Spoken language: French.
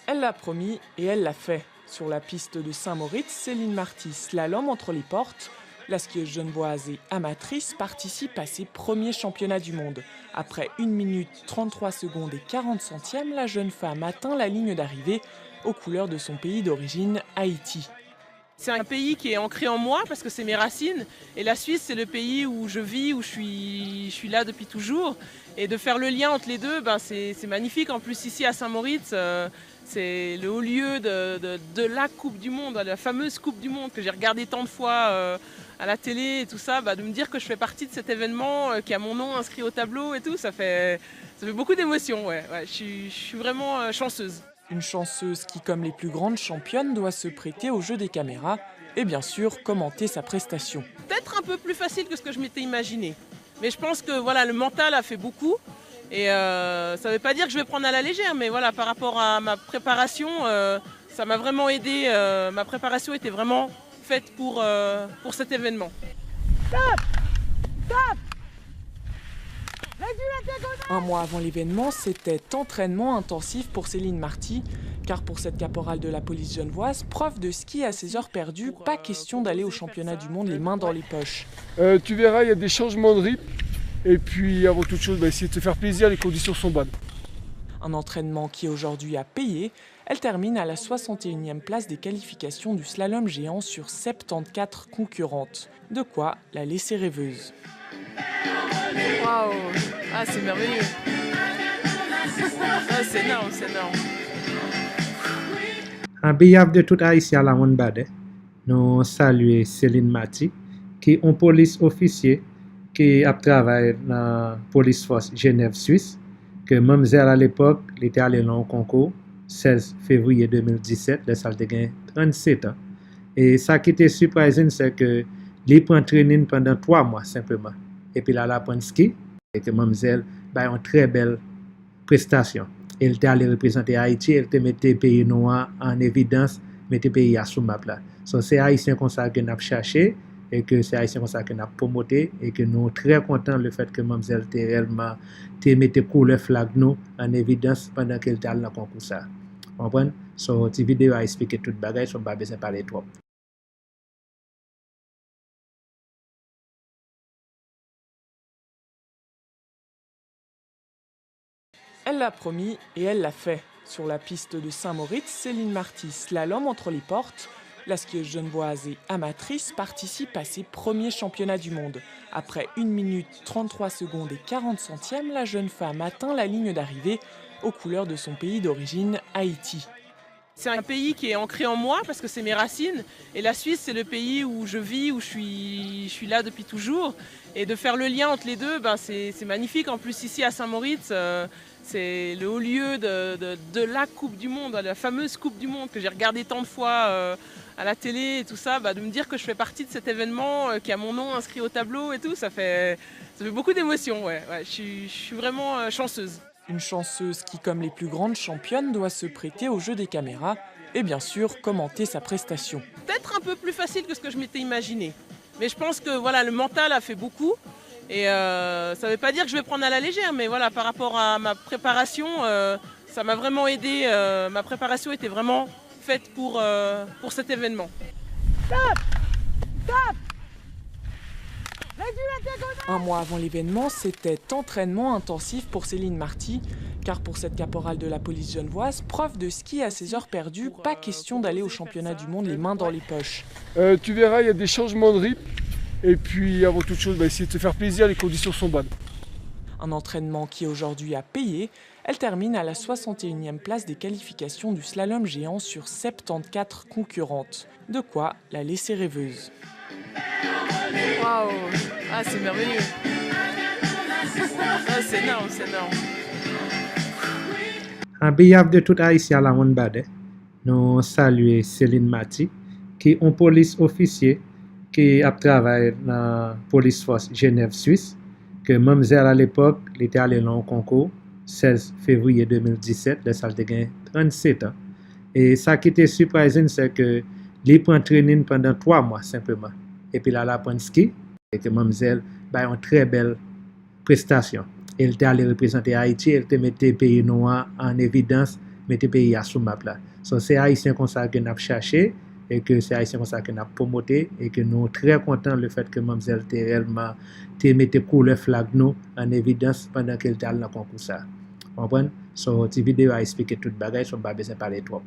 Elle l'a promis et elle l'a fait. Sur la piste de Saint-Moritz, Céline Marty, slalom entre les portes. La skieuse genevoise et amatrice participe à ses premiers championnats du monde. Après 1 minute 33 secondes et 40 centièmes, la jeune femme atteint la ligne d'arrivée aux couleurs de son pays d'origine, Haïti. C'est un pays qui est ancré en moi parce que c'est mes racines. Et la Suisse, c'est le pays où je vis, où je suis là depuis toujours. Et de faire le lien entre les deux, c'est magnifique. En plus, ici à Saint-Moritz, c'est le haut lieu de la Coupe du Monde, la fameuse Coupe du Monde que j'ai regardée tant de fois à la télé et tout ça. De me dire que je fais partie de cet événement, qui a mon nom inscrit au tableau et tout, ça fait beaucoup d'émotions. Ouais. Je suis vraiment chanceuse. Une chanceuse qui, comme les plus grandes championnes, doit se prêter au jeu des caméras et bien sûr commenter sa prestation. Peut-être un peu plus facile que ce que je m'étais imaginé. Mais je pense que le mental a fait beaucoup. Et ça ne veut pas dire que je vais prendre à la légère, mais par rapport à ma préparation, ça m'a vraiment aidé. Ma préparation était vraiment faite pour cet événement. Stop! Stop! Un mois avant l'événement, c'était entraînement intensif pour Céline Marty, car pour cette caporale de la police genevoise, prof de ski à ses heures perdues, pas question d'aller au championnat du monde les mains dans les poches. Tu verras, il y a des changements de rythme. Et puis avant toute chose, essayer de te faire plaisir, les conditions sont bonnes. Un entraînement qui aujourd'hui a payé. Elle termine à la 61e place des qualifications du slalom géant sur 74 concurrentes. De quoi la laisser rêveuse. Waouh! Ah, c'est merveilleux! Ah, c'est énorme, c'est énorme! En behalf de tout Haïtien à la Wonbade, nous saluons Céline Marty, qui est un police officier qui a travaillé dans la police force Genève Suisse, que mademoiselle à l'époque, elle était allée dans le concours 16 février 2017, elle a gagné 37 ans. Et ça qui était surprenant, c'est que elle prend training pendant 3 mois simplement. Et puis là, elle apprend ski, et que mademoiselle a une très belle prestation. Elle était allée représenter Haïti, elle te mettait le pays noir en évidence, mettait le pays à sous map là. So, c'est Haïtien comme ça que nous avons cherché, et que c'est Haïtien comme ça que nous avons promoté, et que nous sommes très contents le fait que mademoiselle était réellement mettait couleur flag nous en évidence pendant qu'elle était dans le concours ça. Vous comprenez? So, cette vidéo a expliqué tout le bagage, so, pas besoin de parler trop. Elle l'a promis et elle l'a fait. Sur la piste de Saint-Moritz, Céline Marty, slalom entre les portes. La skieuse genevoise et amatrice participe à ses premiers championnats du monde. Après 1 minute 33 secondes et 40 centièmes, la jeune femme atteint la ligne d'arrivée aux couleurs de son pays d'origine, Haïti. C'est un pays qui est ancré en moi parce que c'est mes racines. Et la Suisse, c'est le pays où je vis, où je suis là depuis toujours. Et de faire le lien entre les deux, c'est magnifique. En plus, ici à Saint-Moritz, c'est le haut lieu de la Coupe du Monde, la fameuse Coupe du Monde que j'ai regardée tant de fois à la télé et tout ça. De me dire que je fais partie de cet événement, qui a mon nom inscrit au tableau et tout, ça fait beaucoup d'émotions. Ouais. Je suis vraiment chanceuse. Une chanceuse qui, comme les plus grandes championnes, doit se prêter au jeu des caméras et bien sûr commenter sa prestation. Peut-être un peu plus facile que ce que je m'étais imaginé. Mais je pense que le mental a fait beaucoup. Et ça ne veut pas dire que je vais prendre à la légère, mais par rapport à ma préparation, ça m'a vraiment aidé. Ma préparation était vraiment faite pour cet événement. Stop! Stop! Un mois avant l'événement, c'était entraînement intensif pour Céline Marty, car pour cette caporale de la police genevoise, prof de ski à ses heures perdues, pas question d'aller au championnat du monde les mains dans les poches. Tu verras, il y a des changements de rythme. Et puis avant toute chose, essayer de te faire plaisir, les conditions sont bonnes. Un entraînement qui aujourd'hui a payé. Elle termine à la 61e place des qualifications du slalom géant sur 74 concurrentes. De quoi la laisser rêveuse. Waouh! Ah, c'est merveilleux! Ah, c'est énorme, c'est énorme! En behalf de tout Haïtien à la Wonbade, nous saluons Céline Marty, qui est un police officier qui a travaillé dans la police force Genève Suisse, que mademoiselle à l'époque, elle était allée dans le concours 16 février 2017, elle a gagné 37 ans. Et ça qui était surprenant, c'est que elle prend training pendant 3 mois simplement. Et puis là, elle apprend ski, et que mademoiselle a une très belle prestation. Elle était allée représenter Haïti, elle te mettait le pays noir en évidence, mettre pays à sous map là. So, c'est haïtien comme ça que nous avons cherché et que c'est haïtien comme ça que nous avons promoté et que nous sommes très contents le fait que Mamzelle te réellement te mette couleur flag nous en évidence pendant qu'elle était dans le concours ça. Vous comprenez? So, cette vidéo a expliqué toute bagaille, so pas besoin de parler trop.